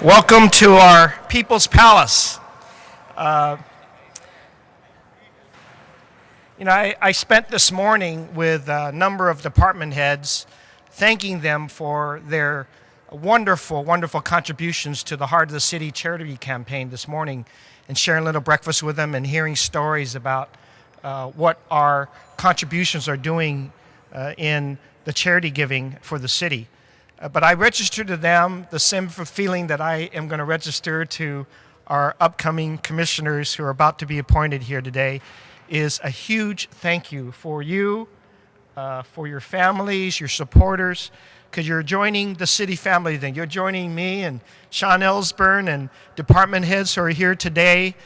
Welcome to our People's Palace. I spent this morning with a number of department heads thanking them for their wonderful, wonderful contributions to the Heart of the City charity campaign this morning, and sharing a little breakfast with them and hearing stories about what our contributions are doing in the charity giving for the city. But I registered to them the same feeling that I am going to register to our upcoming commissioners who are about to be appointed here today, is a huge thank you for you, for your families, your supporters, because you're joining the city family then. You're joining me and Sean Ellsburn and department heads who are here today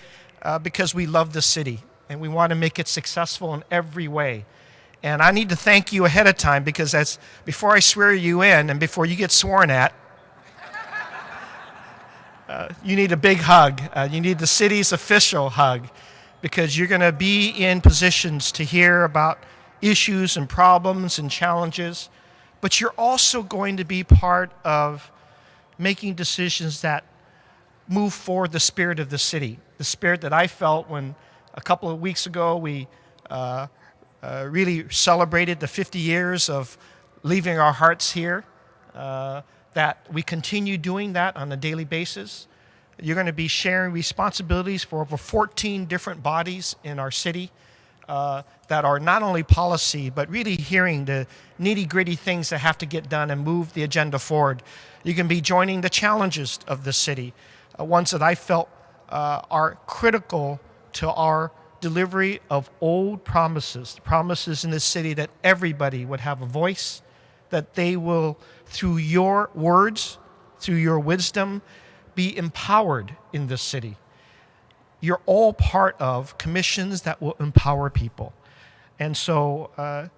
because we love the city and we want to make it successful in every way. And I need to thank you ahead of time because before I swear you in and before you get sworn at, you need a big hug. You need the city's official hug because you're going to be in positions to hear about issues and problems and challenges, but you're also going to be part of making decisions that move forward the spirit of the city, the spirit that I felt when a couple of weeks ago we really celebrated the 50 years of leaving our hearts here, that we continue doing that on a daily basis. You're going to be sharing responsibilities for over 14 different bodies in our city that are not only policy, but really hearing the nitty-gritty things that have to get done and move the agenda forward. You can be joining the challenges of the city, ones that I felt are critical to our delivery of old promises in the city that everybody would have a voice, that they will, through your words, through your wisdom, be empowered in this city. You're all part of commissions that will empower people. And so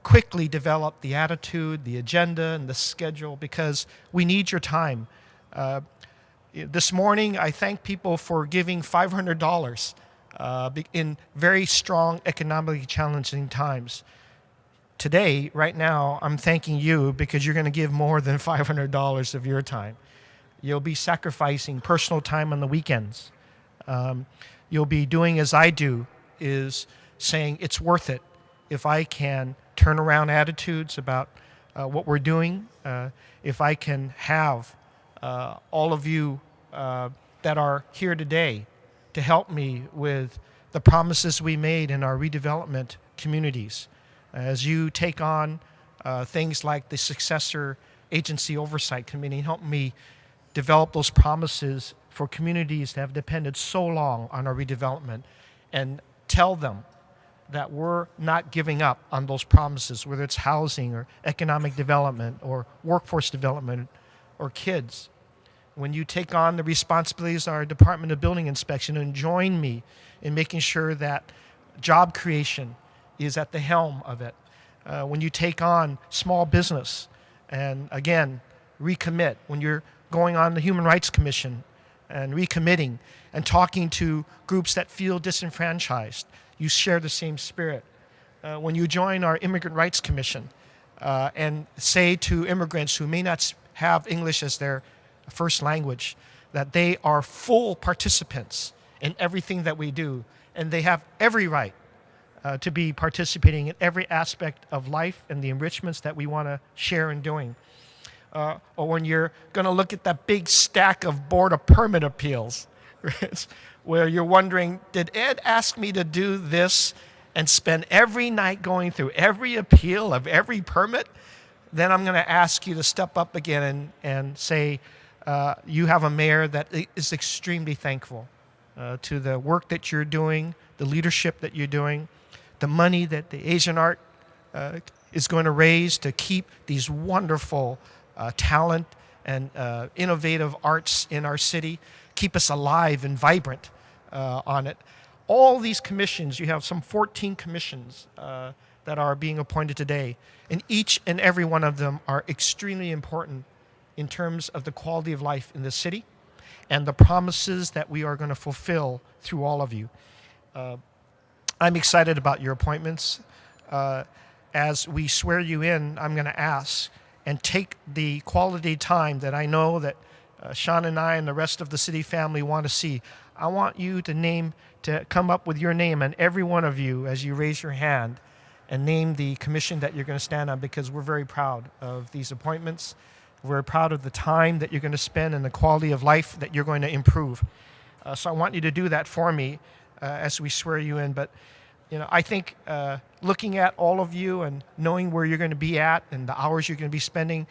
quickly develop the attitude, the agenda, and the schedule because we need your time. This morning, I thank people for giving $500 in very strong economically challenging times. Today, right now, I'm thanking you because you're going to give more than $500 of your time. You'll be sacrificing personal time on the weekends. You'll be doing as I do, is saying it's worth it if I can turn around attitudes about what we're doing, if I can have all of you that are here today to help me with the promises we made in our redevelopment communities. As you take on things like the Successor Agency Oversight Committee, help me develop those promises for communities that have depended so long on our redevelopment and tell them that we're not giving up on those promises, whether it's housing or economic development or workforce development or kids. When you take on the responsibilities of our Department of Building Inspection and join me in making sure that job creation is at the helm of it. When you take on small business and, again, recommit. When you're going on the Human Rights Commission and recommitting and talking to groups that feel disenfranchised, you share the same spirit. When you join our Immigrant Rights Commission and say to immigrants who may not have English as their first language, that they are full participants in everything that we do, and they have every right to be participating in every aspect of life and the enrichments that we want to share in doing. Or when you're going to look at that big stack of Board of Permit appeals, where you're wondering, did Ed ask me to do this and spend every night going through every appeal of every permit? Then I'm going to ask you to step up again and say, you have a mayor that is extremely thankful to the work that you're doing, the leadership that you're doing, the money that the Asian Art is going to raise to keep these wonderful talent and innovative arts in our city, keep us alive and vibrant on it. All these commissions, you have some 14 commissions that are being appointed today, and each and every one of them are extremely important in terms of the quality of life in the city and the promises that we are going to fulfill through all of you. I'm excited about your appointments. As we swear you in, I'm going to ask and take the quality time that I know that Sean and I and the rest of the city family want to see. I want you to come up with your name, and every one of you, as you raise your hand, and name the commission that you're going to stand on, because we're very proud of these appointments. We're proud of the time that you're going to spend and the quality of life that you're going to improve. So I want you to do that for me as we swear you in. But I think looking at all of you and knowing where you're going to be at and the hours you're going to be spending,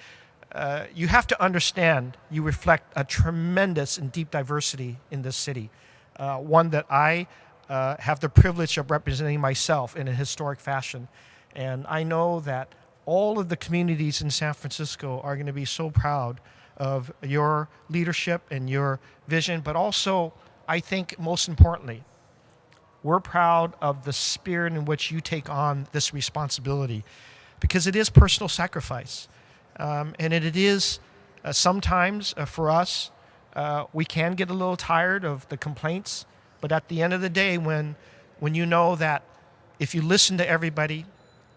you have to understand you reflect a tremendous and deep diversity in this city, one that I have the privilege of representing myself in a historic fashion. And I know that all of the communities in San Francisco are going to be so proud of your leadership and your vision, but also, I think most importantly, we're proud of the spirit in which you take on this responsibility, because it is personal sacrifice. And it is sometimes for us, we can get a little tired of the complaints, but at the end of the day, when you know that if you listen to everybody,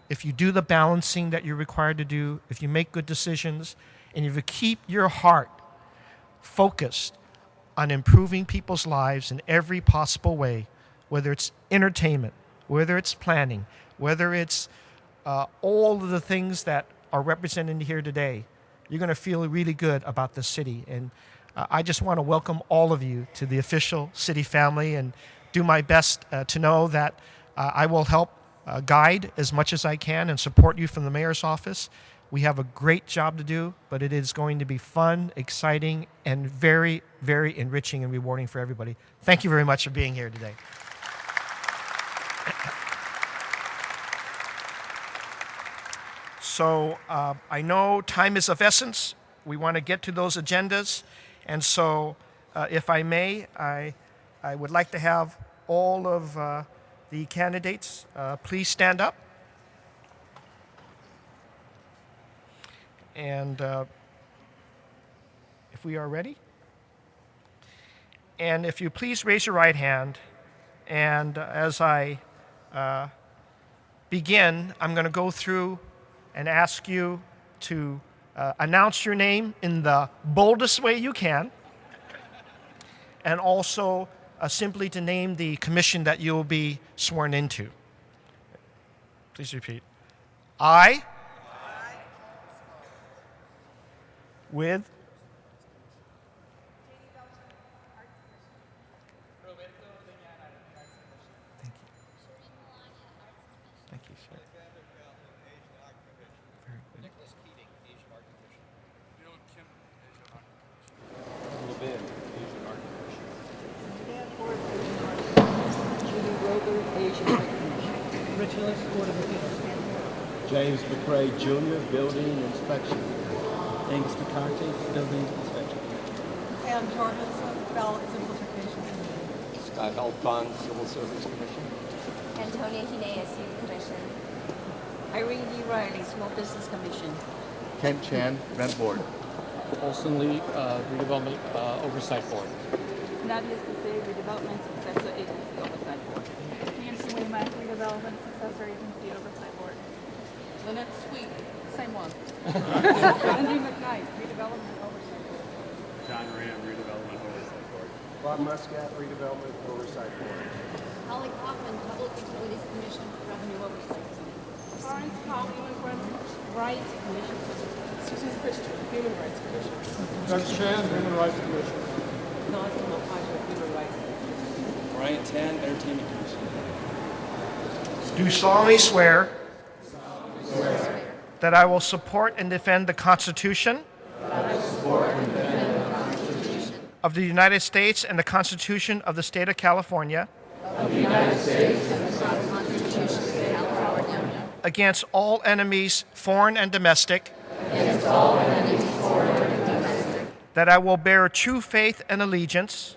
if you do the balancing that you're required to do, if you make good decisions, and if you keep your heart focused on improving people's lives in every possible way, whether it's entertainment, whether it's planning, whether it's all of the things that are represented here today, you're going to feel really good about the city. And I just want to welcome all of you to the official city family and do my best to know that I will help guide as much as I can and support you from the mayor's office. We have a great job to do, but it is going to be fun, exciting, and very, very enriching and rewarding for everybody. Thank you very much for being here today. So I know time is of essence. We want to get to those agendas. And so if I may, I would like to have all of the candidates please stand up. And if we are ready. And if you please raise your right hand. And as I begin, I'm going to go through and ask you to announce your name in the boldest way you can, and also simply to name the commission that you will be sworn into. Please repeat. I, with Roberto Ordeñana, thank you. Thank you, sir. Very good. Nicholas Keating, Asian Art Commission. Kim, Asian Art Commission. Levin, Asian Art Commission. Danforth, Asian Art Commission. Judy Rober, Asian Art Commission. Rich Hillis, Board of Appeals. James McCray, Jr., Building Inspection. Angus McCarthy, Building Inspection. Pam Jorgensen, Ballot Simplification. Scott Heldfond, Civil Service Commission. Antonia Hinea, Youth Commission. Irene D. Riley, Small Business Commission. Kent Chan, Rent Board. Olson Lee, Redevelopment Oversight Board. Nadia Sesay, Redevelopment, Successor Agency Oversight Board. Nancy Waymark, Redevelopment, Successor Agency Oversight Board. Lynette Sweet, same one. Andy McKnight, Redevelopment Oversight Board. John Ram, Redevelopment Oversight Board. Bob Muscat, Redevelopment Oversight Board. Holly Kaufman, Public Utilities Commission, Revenue Oversight. Florence Kong, Human Rights Commission. Susan Christian, Human Rights Commission. Doug Chan, Human Rights Commission. Nazly Mohajer, Human Rights Commission. Bryant Tan, Entertainment Commission. Do solemnly swear that I will support and defend the Constitution of the United States and the Constitution of the State of California against all enemies, foreign and domestic, that I will bear true faith and allegiance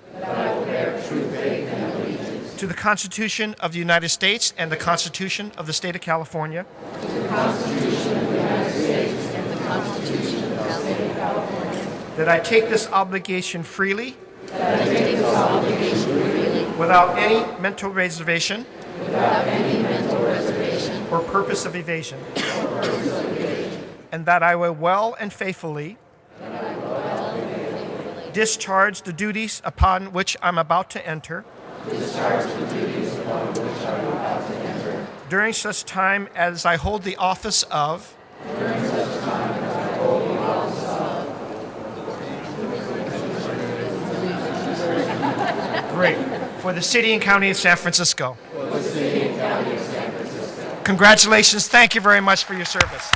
to the Constitution of the United States and the Constitution of the State of California, that I take this obligation freely, without any mental reservation or purpose of evasion, and that I will well and faithfully discharge the duties upon which I'm about to enter during such time as I hold the office of Great. For the City and County of San Francisco. Congratulations. Thank you very much for your service.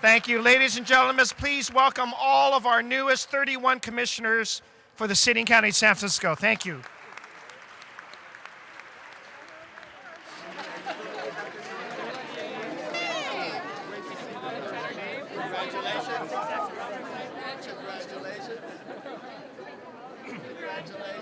Thank you. Ladies and gentlemen, please welcome all of our newest 31 commissioners for the City and County of San Francisco. Thank you. Congratulations.